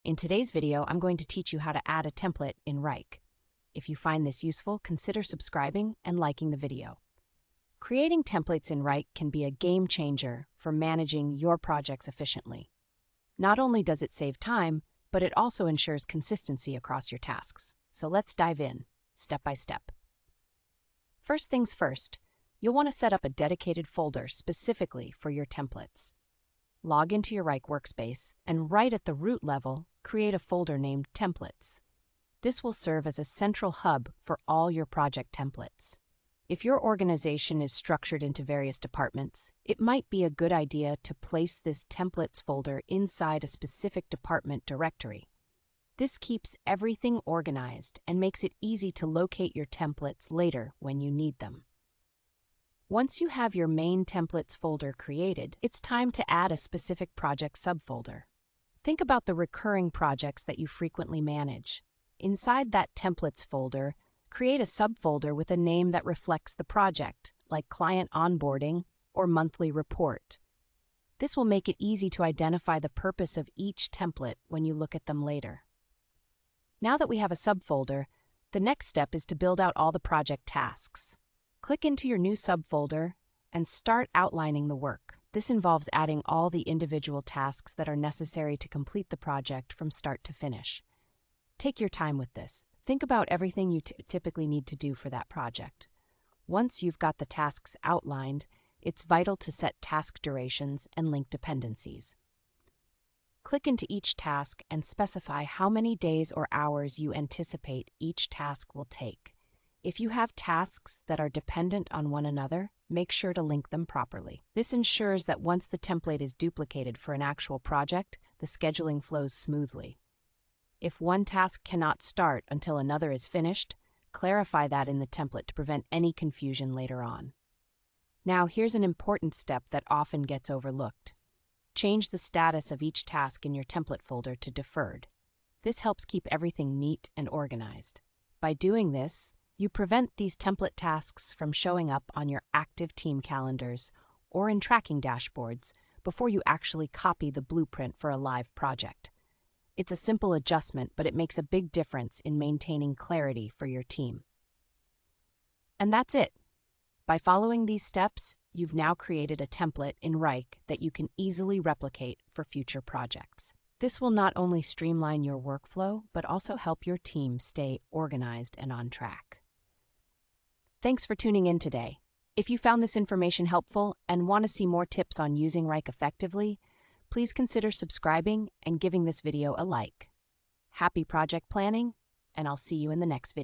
In today's video, I'm going to teach you how to add a template in Wrike. If you find this useful, consider subscribing and liking the video. Creating templates in Wrike can be a game changer for managing your projects efficiently. Not only does it save time, but it also ensures consistency across your tasks. So let's dive in, step by step. First things first, you'll want to set up a dedicated folder specifically for your templates. Log into your Wrike workspace and right at the root level, create a folder named Templates. This will serve as a central hub for all your project templates. If your organization is structured into various departments, it might be a good idea to place this Templates folder inside a specific department directory. This keeps everything organized and makes it easy to locate your templates later when you need them. Once you have your main templates folder created, it's time to add a specific project subfolder. Think about the recurring projects that you frequently manage. Inside that templates folder, create a subfolder with a name that reflects the project, like client onboarding or monthly report. This will make it easy to identify the purpose of each template when you look at them later. Now that we have a subfolder, the next step is to build out all the project tasks. Click into your new subfolder and start outlining the work. This involves adding all the individual tasks that are necessary to complete the project from start to finish. Take your time with this. Think about everything you typically need to do for that project. Once you've got the tasks outlined, it's vital to set task durations and link dependencies. Click into each task and specify how many days or hours you anticipate each task will take. If you have tasks that are dependent on one another, make sure to link them properly. This ensures that once the template is duplicated for an actual project, the scheduling flows smoothly. If one task cannot start until another is finished, clarify that in the template to prevent any confusion later on. Now, here's an important step that often gets overlooked. Change the status of each task in your template folder to deferred. This helps keep everything neat and organized. By doing this, you prevent these template tasks from showing up on your active team calendars or in tracking dashboards before you actually copy the blueprint for a live project. It's a simple adjustment, but it makes a big difference in maintaining clarity for your team. And that's it. By following these steps, you've now created a template in Wrike that you can easily replicate for future projects. This will not only streamline your workflow, but also help your team stay organized and on track. Thanks for tuning in today. If you found this information helpful and want to see more tips on using Wrike effectively, please consider subscribing and giving this video a like. Happy project planning, and I'll see you in the next video.